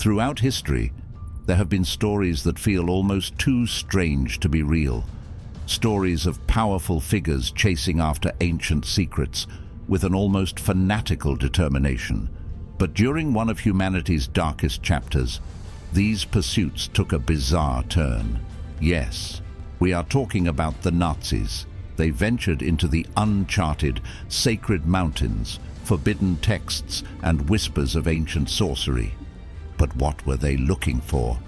Throughout history, there have been stories that feel almost too strange to be real. Stories of powerful figures chasing after ancient secrets with an almost fanatical determination. But during one of humanity's darkest chapters, these pursuits took a bizarre turn. Yes, we are talking about the Nazis. They ventured into the uncharted, sacred mountains, forbidden texts and whispers of ancient sorcery. But what were they looking for?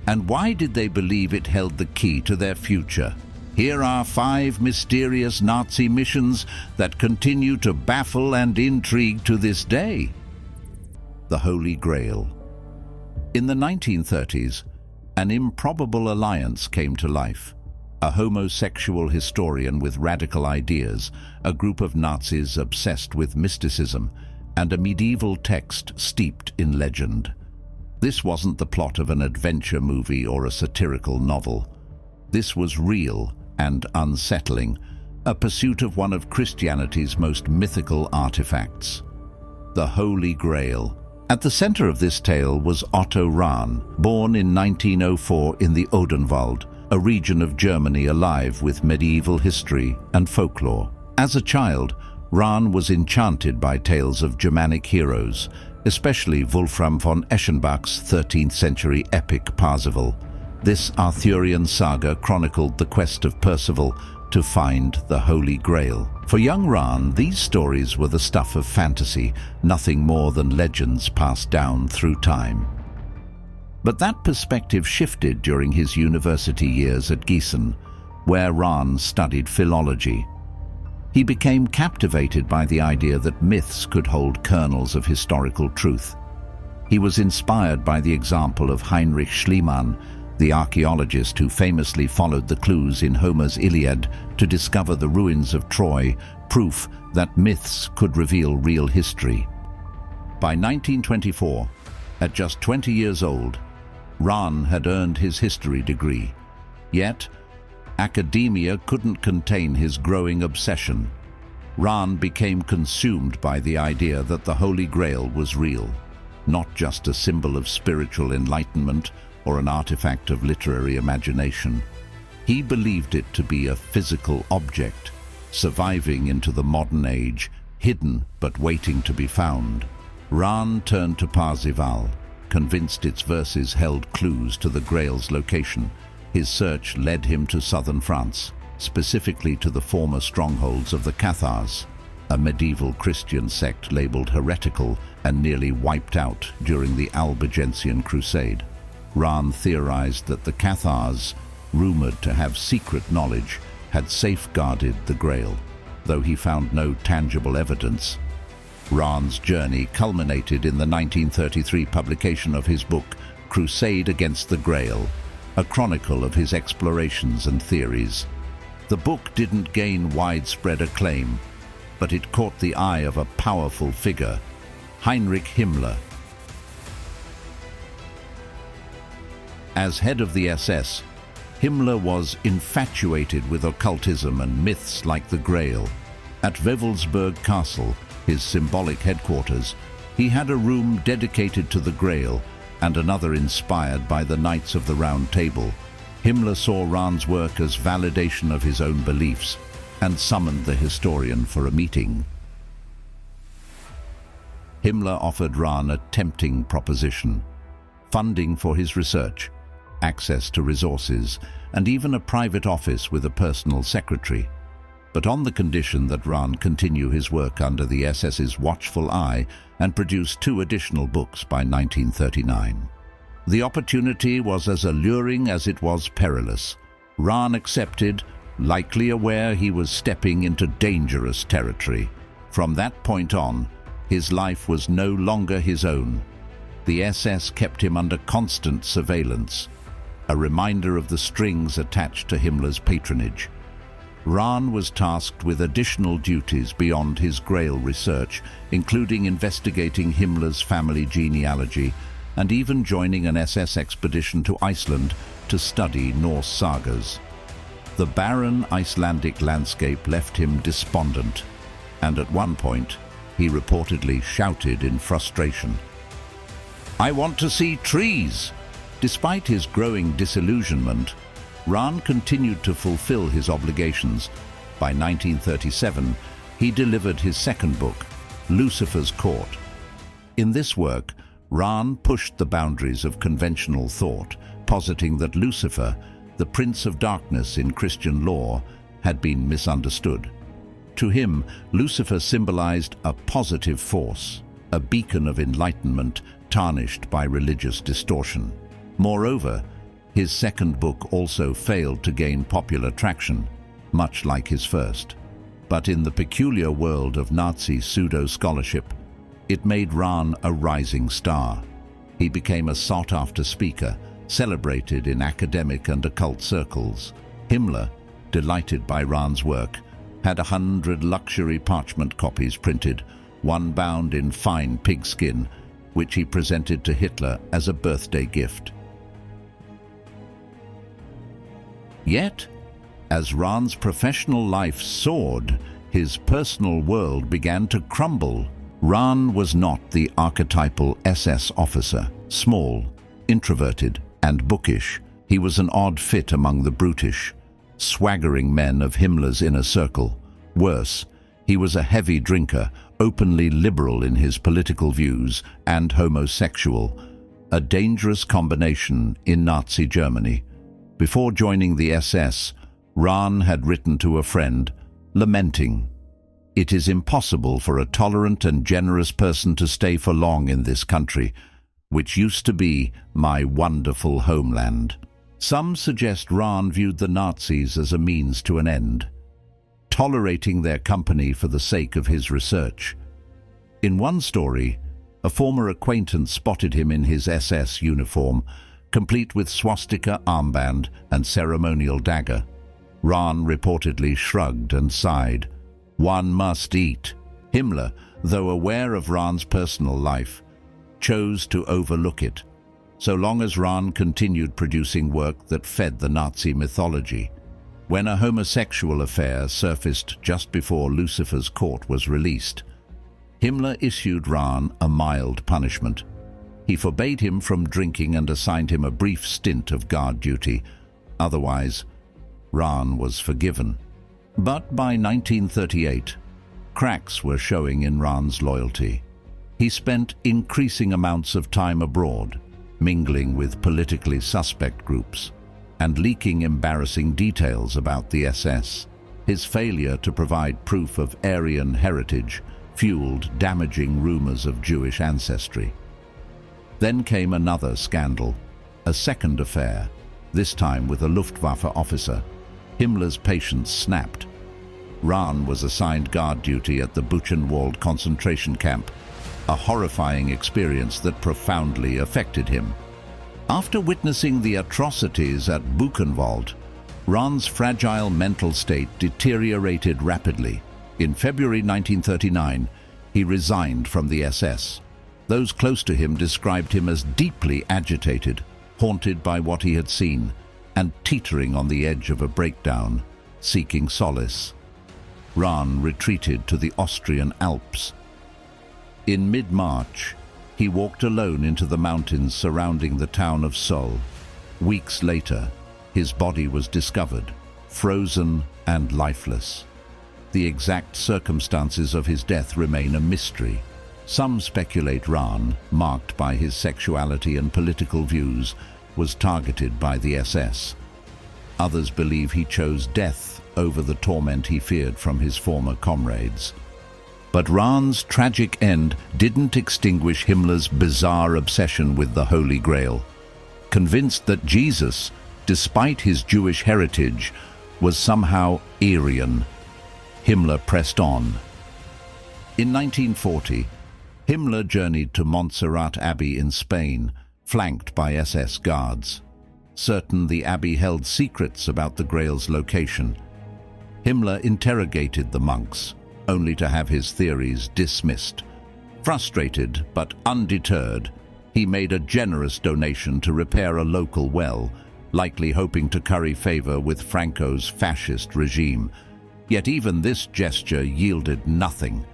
And why did they believe it held the key to their future? Here are 5 mysterious Nazi missions that continue to baffle and intrigue to this day. The Holy Grail. In the 1930s, an improbable alliance came to life. A homosexual historian with radical ideas, a group of Nazis obsessed with mysticism, and a medieval text steeped in legend. This wasn't the plot of an adventure movie or a satirical novel. This was real and unsettling, a pursuit of one of Christianity's most mythical artifacts, the Holy Grail. At the center of this tale was Otto Rahn, born in 1904 in the Odenwald, a region of Germany alive with medieval history and folklore. As a child, Rahn was enchanted by tales of Germanic heroes, especially Wolfram von Eschenbach's 13th century epic Parzival. This Arthurian saga chronicled the quest of Percival to find the Holy Grail. For young Rahn, these stories were the stuff of fantasy, nothing more than legends passed down through time. But that perspective shifted during his university years at Gießen, where Rahn studied philology. He became captivated by the idea that myths could hold kernels of historical truth. He was inspired by the example of Heinrich Schliemann, the archaeologist who famously followed the clues in Homer's Iliad to discover the ruins of Troy, proof that myths could reveal real history. By 1924, at just 20 years old, Rahn had earned his history degree. Yet, academia couldn't contain his growing obsession. Rahn became consumed by the idea that the Holy Grail was real, not just a symbol of spiritual enlightenment or an artifact of literary imagination. He believed it to be a physical object, surviving into the modern age, hidden but waiting to be found. Rahn turned to Parzival, convinced its verses held clues to the Grail's location. His search led him to southern France, specifically to the former strongholds of the Cathars, a medieval Christian sect labeled heretical and nearly wiped out during the Albigensian Crusade. Rahn theorized that the Cathars, rumored to have secret knowledge, had safeguarded the Grail, though he found no tangible evidence. Rahn's journey culminated in the 1933 publication of his book, Crusade Against the Grail, a chronicle of his explorations and theories. The book didn't gain widespread acclaim, but it caught the eye of a powerful figure, Heinrich Himmler. As head of the SS, Himmler was infatuated with occultism and myths like the Grail. At Wewelsburg Castle, his symbolic headquarters, he had a room dedicated to the Grail and another inspired by the Knights of the Round Table. Himmler saw Rahn's work as validation of his own beliefs and summoned the historian for a meeting. Himmler offered Rahn a tempting proposition: funding for his research, access to resources, and even a private office with a personal secretary, but on the condition that Rahn continue his work under the SS's watchful eye and produce 2 additional books by 1939. The opportunity was as alluring as it was perilous. Rahn accepted, likely aware he was stepping into dangerous territory. From that point on, his life was no longer his own. The SS kept him under constant surveillance, a reminder of the strings attached to Himmler's patronage. Rahn was tasked with additional duties beyond his Grail research, including investigating Himmler's family genealogy and even joining an SS expedition to Iceland to study Norse sagas. The barren Icelandic landscape left him despondent, and at one point he reportedly shouted in frustration, I want to see trees." Despite his growing disillusionment, Rahn continued to fulfill his obligations. By 1937, he delivered his second book, Lucifer's Court. In this work, Rahn pushed the boundaries of conventional thought, positing that Lucifer, the Prince of Darkness in Christian lore, had been misunderstood. To him, Lucifer symbolized a positive force, a beacon of enlightenment tarnished by religious distortion. Moreover, his second book also failed to gain popular traction, much like his first. But in the peculiar world of Nazi pseudo-scholarship, it made Rahn a rising star. He became a sought-after speaker, celebrated in academic and occult circles. Himmler, delighted by Rahn's work, had 100 luxury parchment copies printed, one bound in fine pigskin, which he presented to Hitler as a birthday gift. Yet, as Rahn's professional life soared, his personal world began to crumble. Rahn was not the archetypal SS officer, small, introverted, and bookish. He was an odd fit among the brutish, swaggering men of Himmler's inner circle. Worse, he was a heavy drinker, openly liberal in his political views, and homosexual, a dangerous combination in Nazi Germany. Before joining the SS, Rahn had written to a friend, lamenting, "It is impossible for a tolerant and generous person to stay for long in this country, which used to be my wonderful homeland." Some suggest Rahn viewed the Nazis as a means to an end, tolerating their company for the sake of his research. In one story, a former acquaintance spotted him in his SS uniform, complete with swastika armband and ceremonial dagger. Rahn reportedly shrugged and sighed. One must eat. Himmler, though aware of Rahn's personal life, chose to overlook it, so long as Rahn continued producing work that fed the Nazi mythology. When a homosexual affair surfaced just before Lucifer's Court was released, Himmler issued Rahn a mild punishment. He forbade him from drinking and assigned him a brief stint of guard duty. Otherwise, Rahn was forgiven. But by 1938, cracks were showing in Rahn's loyalty. He spent increasing amounts of time abroad, mingling with politically suspect groups, and leaking embarrassing details about the SS. His failure to provide proof of Aryan heritage fueled damaging rumors of Jewish ancestry. Then came another scandal, a second affair, this time with a Luftwaffe officer. Himmler's patience snapped. Rahn was assigned guard duty at the Buchenwald concentration camp, a horrifying experience that profoundly affected him. After witnessing the atrocities at Buchenwald, Rahn's fragile mental state deteriorated rapidly. In February 1939, he resigned from the SS. Those close to him described him as deeply agitated, haunted by what he had seen, and teetering on the edge of a breakdown, seeking solace. Rahn retreated to the Austrian Alps. In mid-March, he walked alone into the mountains surrounding the town of Sol. Weeks later, his body was discovered, frozen and lifeless. The exact circumstances of his death remain a mystery. Some speculate Rahn, marked by his sexuality and political views, was targeted by the SS. Others believe he chose death over the torment he feared from his former comrades. But Rahn's tragic end didn't extinguish Himmler's bizarre obsession with the Holy Grail. Convinced that Jesus, despite his Jewish heritage, was somehow Aryan, Himmler pressed on. In 1940, Himmler journeyed to Montserrat Abbey in Spain, flanked by SS guards. Certain the abbey held secrets about the Grail's location. Himmler interrogated the monks, only to have his theories dismissed. Frustrated but undeterred, he made a generous donation to repair a local well, likely hoping to curry favor with Franco's fascist regime. Yet even this gesture yielded nothing.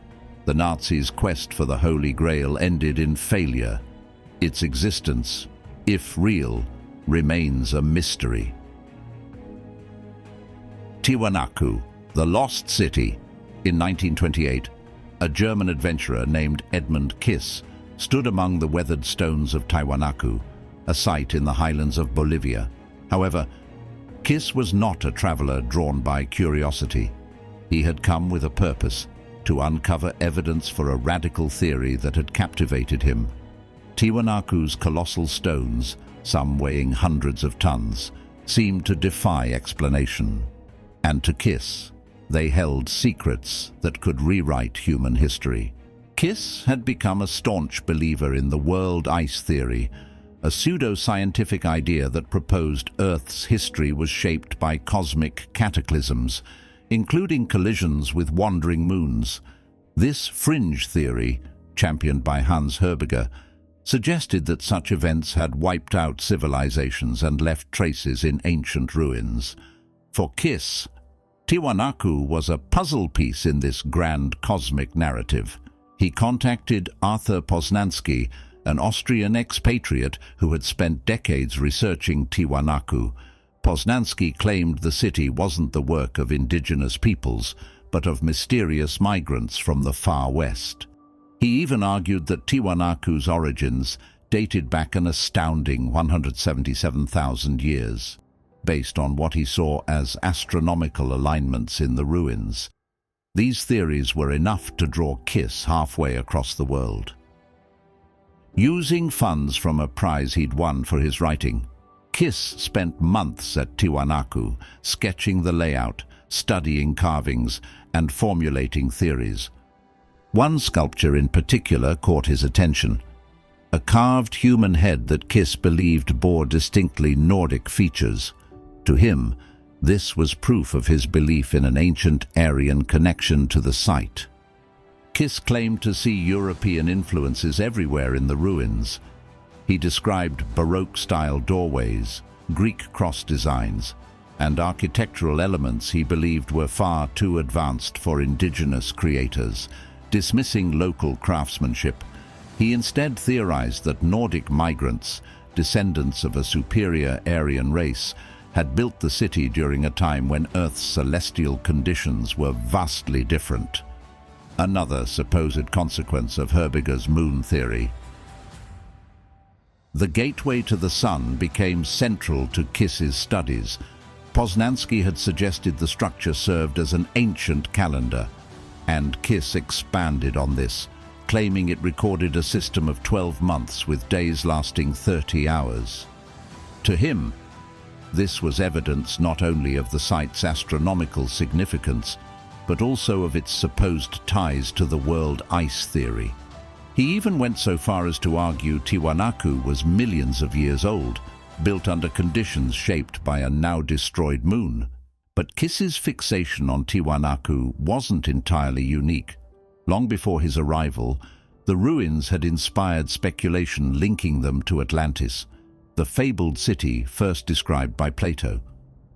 The Nazis' quest for the Holy Grail ended in failure. Its existence, if real, remains a mystery. Tiwanaku, the Lost City. In 1928, a German adventurer named Edmund Kiss stood among the weathered stones of Tiwanaku, a site in the highlands of Bolivia. However, Kiss was not a traveler drawn by curiosity. He had come with a purpose: to uncover evidence for a radical theory that had captivated him. Tiwanaku's colossal stones, some weighing hundreds of tons, seemed to defy explanation. And to Kiss, they held secrets that could rewrite human history. Kiss had become a staunch believer in the world ice theory, a pseudo-scientific idea that proposed Earth's history was shaped by cosmic cataclysms, including collisions with wandering moons. This fringe theory, championed by Hans Herbiger, suggested that such events had wiped out civilizations and left traces in ancient ruins. For Kiss, Tiwanaku was a puzzle piece in this grand cosmic narrative. He contacted Arthur Poznański, an Austrian expatriate who had spent decades researching Tiwanaku. Poznański claimed the city wasn't the work of indigenous peoples, but of mysterious migrants from the far west. He even argued that Tiwanaku's origins dated back an astounding 177,000 years, based on what he saw as astronomical alignments in the ruins. These theories were enough to draw Kiss halfway across the world. Using funds from a prize he'd won for his writing, Kiss spent months at Tiwanaku, sketching the layout, studying carvings, and formulating theories. One sculpture in particular caught his attention: a carved human head that Kiss believed bore distinctly Nordic features. To him, this was proof of his belief in an ancient Aryan connection to the site. Kiss claimed to see European influences everywhere in the ruins. He described Baroque-style doorways, Greek cross designs, and architectural elements he believed were far too advanced for indigenous creators. Dismissing local craftsmanship, he instead theorized that Nordic migrants, descendants of a superior Aryan race, had built the city during a time when Earth's celestial conditions were vastly different. Another supposed consequence of Herbiger's moon theory. The gateway to the sun became central to Kiss's studies. Poznański had suggested the structure served as an ancient calendar, and Kiss expanded on this, claiming it recorded a system of 12 months with days lasting 30 hours. To him, this was evidence not only of the site's astronomical significance, but also of its supposed ties to the world ice theory. He even went so far as to argue Tiwanaku was millions of years old, built under conditions shaped by a now-destroyed moon. But Kiss's fixation on Tiwanaku wasn't entirely unique. Long before his arrival, the ruins had inspired speculation linking them to Atlantis, the fabled city first described by Plato.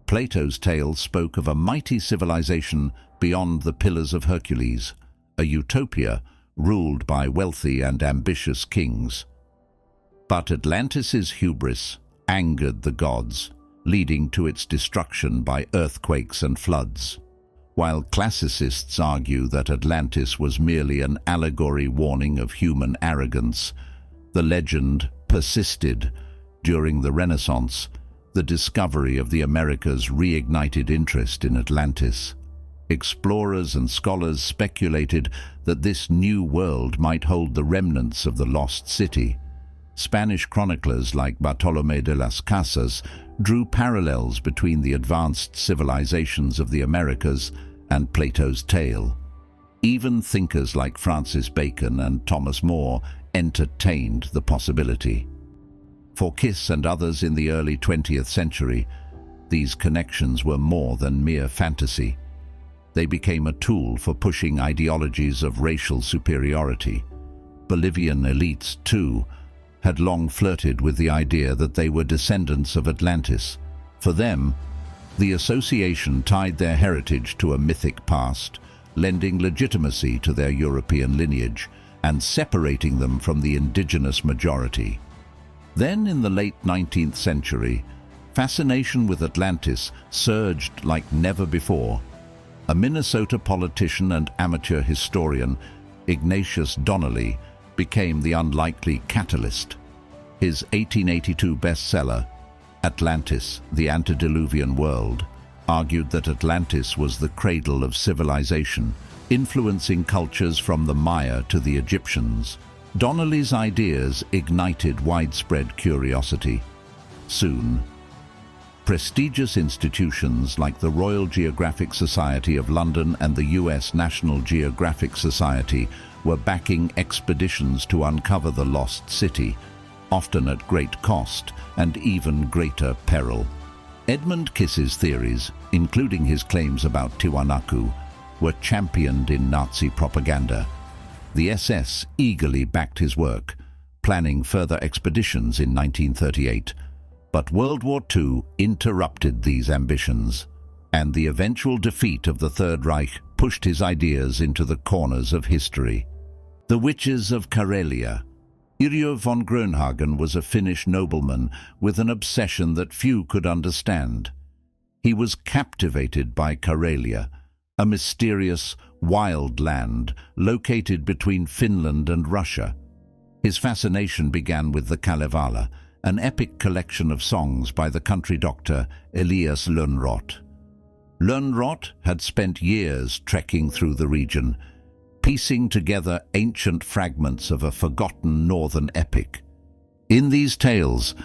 Plato's tale spoke of a mighty civilization beyond the Pillars of Hercules, a utopia ruled by wealthy and ambitious kings. But Atlantis's hubris angered the gods, leading to its destruction by earthquakes and floods. While classicists argue that Atlantis was merely an allegory warning of human arrogance, the legend persisted. During the Renaissance, the discovery of the Americas reignited interest in Atlantis. Explorers and scholars speculated that this new world might hold the remnants of the lost city. Spanish chroniclers like Bartolomé de las Casas drew parallels between the advanced civilizations of the Americas and Plato's tale. Even thinkers like Francis Bacon and Thomas More entertained the possibility. For Kiss and others in the early 20th century, these connections were more than mere fantasy. They became a tool for pushing ideologies of racial superiority. Bolivian elites, too, had long flirted with the idea that they were descendants of Atlantis. For them, the association tied their heritage to a mythic past, lending legitimacy to their European lineage and separating them from the indigenous majority. Then, in the late 19th century, fascination with Atlantis surged like never before. A Minnesota politician and amateur historian, Ignatius Donnelly, became the unlikely catalyst. His 1882 bestseller, Atlantis, the Antediluvian World, argued that Atlantis was the cradle of civilization, influencing cultures from the Maya to the Egyptians. Donnelly's ideas ignited widespread curiosity. Soon, prestigious institutions like the Royal Geographic Society of London and the US National Geographic Society were backing expeditions to uncover the lost city, often at great cost and even greater peril. Edmund Kisse's theories, including his claims about Tiwanaku, were championed in Nazi propaganda. The SS eagerly backed his work, planning further expeditions in 1938. But World War II interrupted these ambitions, and the eventual defeat of the Third Reich pushed his ideas into the corners of history. The Witches of Karelia. Yrjö von Grönhagen was a Finnish nobleman with an obsession that few could understand. He was captivated by Karelia, a mysterious, wild land located between Finland and Russia. His fascination began with the Kalevala, an epic collection of songs by the country doctor Elias Lönnrot. Lönnrot had spent years trekking through the region, piecing together ancient fragments of a forgotten northern epic. In these tales,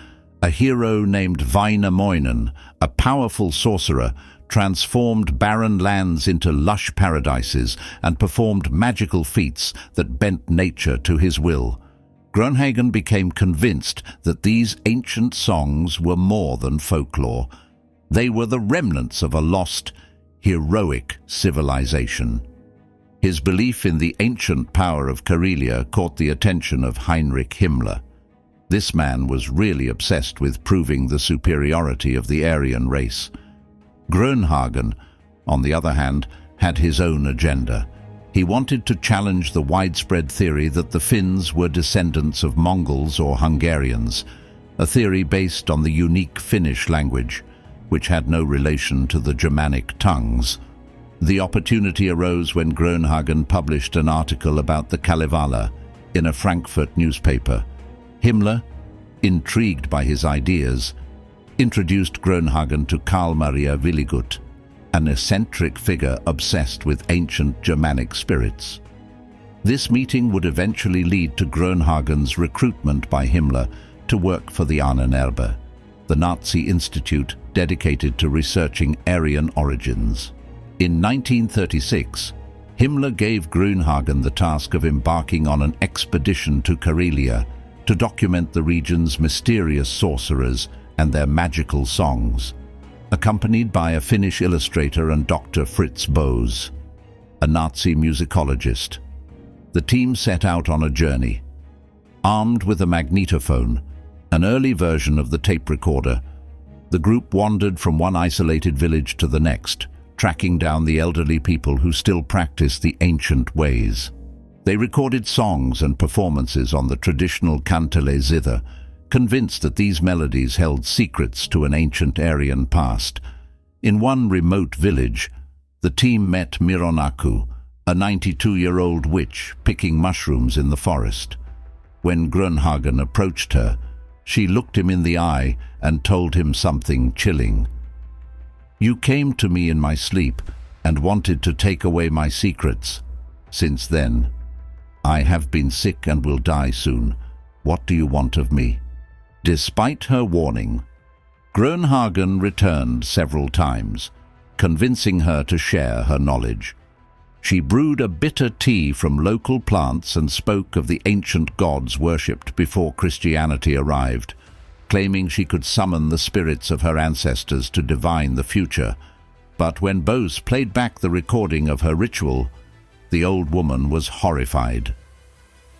a hero named Väinämöinen, a powerful sorcerer, transformed barren lands into lush paradises and performed magical feats that bent nature to his will. Grönhagen became convinced that these ancient songs were more than folklore. They were the remnants of a lost, heroic civilization. His belief in the ancient power of Karelia caught the attention of Heinrich Himmler. This man was really obsessed with proving the superiority of the Aryan race. Grönhagen, on the other hand, had his own agenda. He wanted to challenge the widespread theory that the Finns were descendants of Mongols or Hungarians, a theory based on the unique Finnish language, which had no relation to the Germanic tongues. The opportunity arose when Grönhagen published an article about the Kalevala in a Frankfurt newspaper. Himmler, intrigued by his ideas, introduced Grönhagen to Carl Maria Willigut, an eccentric figure obsessed with ancient Germanic spirits. This meeting would eventually lead to Grönhagen's recruitment by Himmler to work for the Ahnenerbe, the Nazi institute dedicated to researching Aryan origins. In 1936, Himmler gave Grönhagen the task of embarking on an expedition to Karelia to document the region's mysterious sorcerers and their magical songs, accompanied by a Finnish illustrator and Dr. Fritz Bose, a Nazi musicologist. The team set out on a journey. Armed with a magnetophone, an early version of the tape recorder, the group wandered from one isolated village to the next, tracking down the elderly people who still practiced the ancient ways. They recorded songs and performances on the traditional kantele zither, convinced that these melodies held secrets to an ancient Aryan past. In one remote village, the team met Mironaku, a 92-year-old witch picking mushrooms in the forest. When Grönhagen approached her, she looked him in the eye and told him something chilling. "You came to me in my sleep and wanted to take away my secrets. Since then, I have been sick and will die soon. What do you want of me?" Despite her warning, Grönhagen returned several times, convincing her to share her knowledge. She brewed a bitter tea from local plants and spoke of the ancient gods worshipped before Christianity arrived, claiming she could summon the spirits of her ancestors to divine the future. But when Bose played back the recording of her ritual, the old woman was horrified.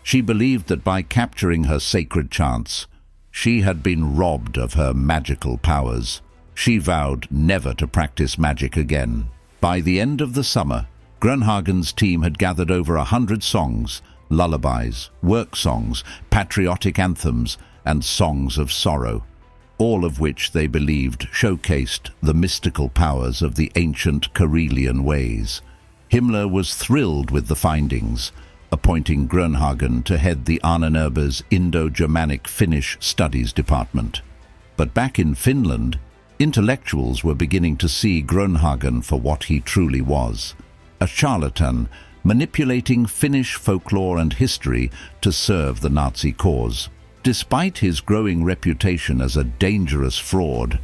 She believed that by capturing her sacred chants, she had been robbed of her magical powers. She vowed never to practice magic again. By the end of the summer, Grönhagen's team had gathered over 100 songs, lullabies, work songs, patriotic anthems, and songs of sorrow, all of which they believed showcased the mystical powers of the ancient Karelian ways. Himmler was thrilled with the findings, appointing Grönhagen to head the Ahnenerbe's Indo-Germanic Finnish Studies Department. But back in Finland, intellectuals were beginning to see Grönhagen for what he truly was: a charlatan manipulating Finnish folklore and history to serve the Nazi cause. Despite his growing reputation as a dangerous fraud,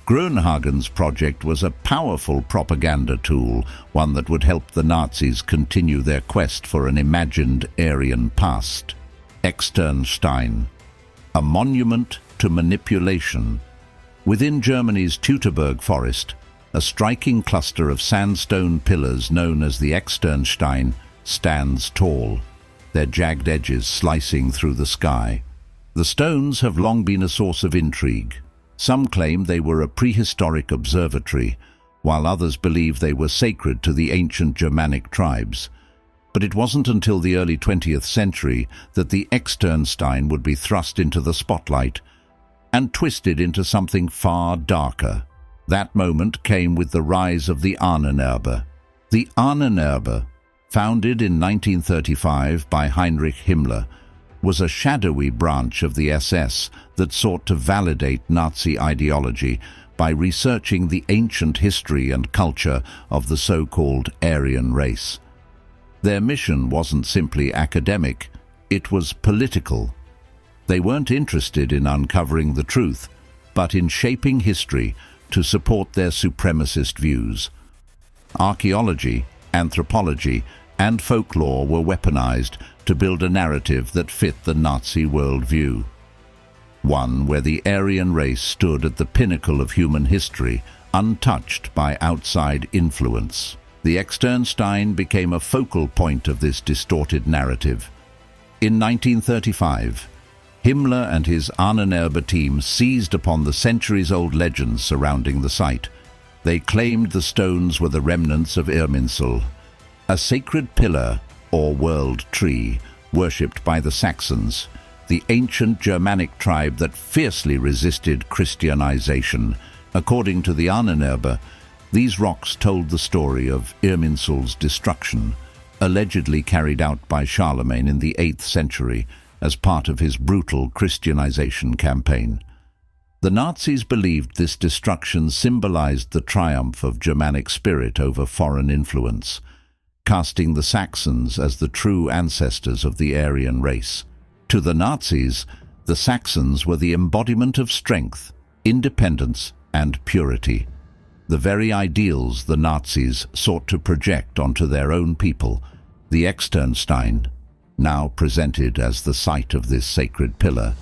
Grönhagen's project was a powerful propaganda tool, one that would help the Nazis continue their quest for an imagined Aryan past. Externstein, a monument to manipulation. Within Germany's Teutoburg forest, a striking cluster of sandstone pillars known as the Externstein stands tall, their jagged edges slicing through the sky. The stones have long been a source of intrigue. Some claim they were a prehistoric observatory, while others believe they were sacred to the ancient Germanic tribes. But it wasn't until the early 20th century that the Externstein would be thrust into the spotlight and twisted into something far darker. That moment came with the rise of the Ahnenerbe. The Ahnenerbe, founded in 1935 by Heinrich Himmler, was a shadowy branch of the SS that sought to validate Nazi ideology by researching the ancient history and culture of the so-called Aryan race. Their mission wasn't simply academic, it was political. They weren't interested in uncovering the truth, but in shaping history to support their supremacist views. Archaeology, anthropology, and folklore were weaponized to build a narrative that fit the Nazi worldview. One where the Aryan race stood at the pinnacle of human history, untouched by outside influence. The Externstein became a focal point of this distorted narrative. In 1935, Himmler and his Ahnenerbe team seized upon the centuries-old legends surrounding the site. They claimed the stones were the remnants of Irminsul, a sacred pillar or world tree worshipped by the Saxons, the ancient Germanic tribe that fiercely resisted Christianization. According to the Ahnenerbe, these rocks told the story of Irminsul's destruction, allegedly carried out by Charlemagne in the 8th century as part of his brutal Christianization campaign. The Nazis believed this destruction symbolized the triumph of Germanic spirit over foreign influence, casting the Saxons as the true ancestors of the Aryan race. To the Nazis, the Saxons were the embodiment of strength, independence, and purity, the very ideals the Nazis sought to project onto their own people. The Externstein, now presented as the site of this sacred pillar,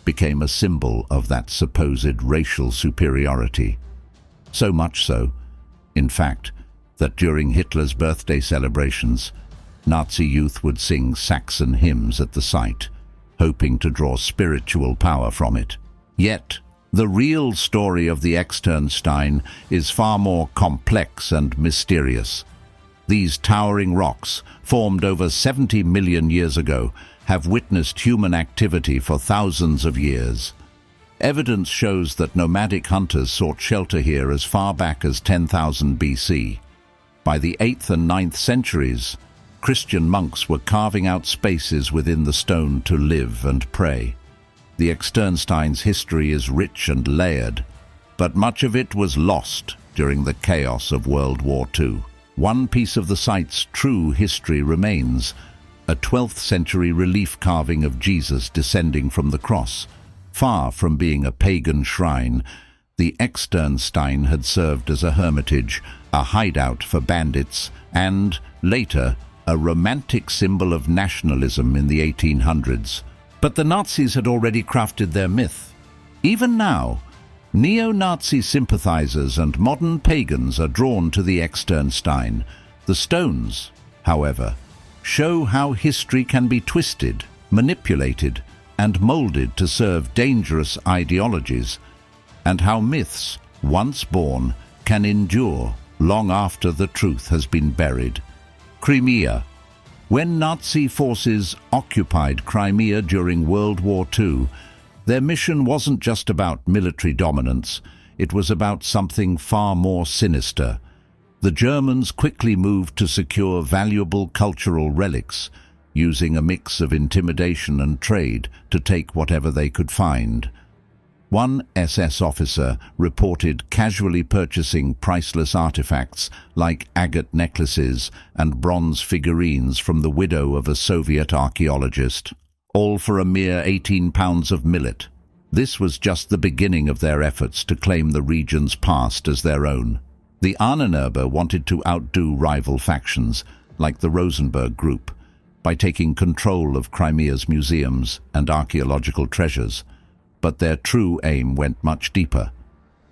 became a symbol of that supposed racial superiority. So much so, in fact, that during Hitler's birthday celebrations, Nazi youth would sing Saxon hymns at the site, hoping to draw spiritual power from it. Yet, the real story of the Externstein is far more complex and mysterious. These towering rocks, formed over 70 million years ago, have witnessed human activity for thousands of years. Evidence shows that nomadic hunters sought shelter here as far back as 10,000 BC. By the 8th and 9th centuries, Christian monks were carving out spaces within the stone to live and pray. The Externstein's history is rich and layered, but much of it was lost during the chaos of World War II. One piece of the site's true history remains: a 12th century relief carving of Jesus descending from the cross. Far from being a pagan shrine, the Externstein had served as a hermitage, a hideout for bandits, and, later, a romantic symbol of nationalism in the 1800s. But the Nazis had already crafted their myth. Even now, neo-Nazi sympathizers and modern pagans are drawn to the Externstein. The stones, however, show how history can be twisted, manipulated, and molded to serve dangerous ideologies, and how myths, once born, can endure long after the truth has been buried. Crimea. When Nazi forces occupied Crimea during World War II, Their mission wasn't just about military dominance, it was about something far more sinister. The Germans quickly moved to secure valuable cultural relics, using a mix of intimidation and trade to take whatever they could find. One SS officer reported casually purchasing priceless artifacts like agate necklaces and bronze figurines from the widow of a Soviet archaeologist, all for a mere 18 pounds of millet. This was just the beginning of their efforts to claim the region's past as their own. The Ahnenerbe wanted to outdo rival factions, like the Rosenberg Group, by taking control of Crimea's museums and archaeological treasures. But their true aim went much deeper.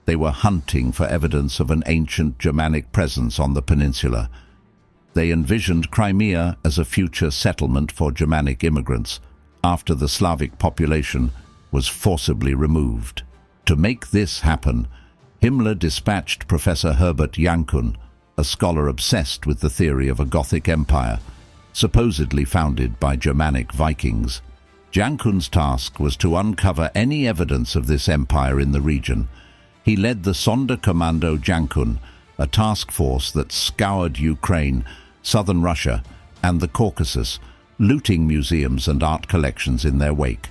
They were hunting for evidence of an ancient Germanic presence on the peninsula. They envisioned Crimea as a future settlement for Germanic immigrants, after the Slavic population was forcibly removed. To make this happen, Himmler dispatched Professor Herbert Jankun, a scholar obsessed with the theory of a Gothic empire, supposedly founded by Germanic Vikings. Jankun's task was to uncover any evidence of this empire in the region. He led the Sonderkommando Jankun, a task force that scoured Ukraine, southern Russia, and the Caucasus, looting museums and art collections in their wake.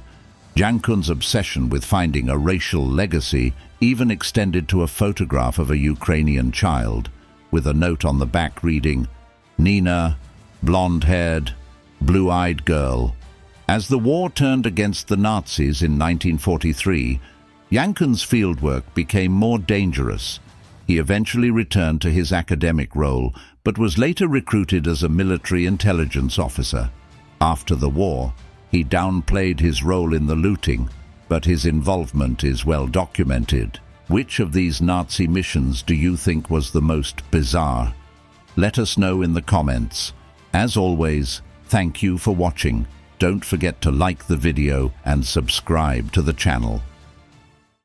Jankun's obsession with finding a racial legacy even extended to a photograph of a Ukrainian child, with a note on the back reading, "Nina, blonde-haired, blue-eyed girl." As the war turned against the Nazis in 1943, Jankun's fieldwork became more dangerous. He eventually returned to his academic role, but was later recruited as a military intelligence officer. After the war, he downplayed his role in the looting, but his involvement is well documented. Which of these Nazi missions do you think was the most bizarre? Let us know in the comments. As always, thank you for watching. Don't forget to like the video and subscribe to the channel.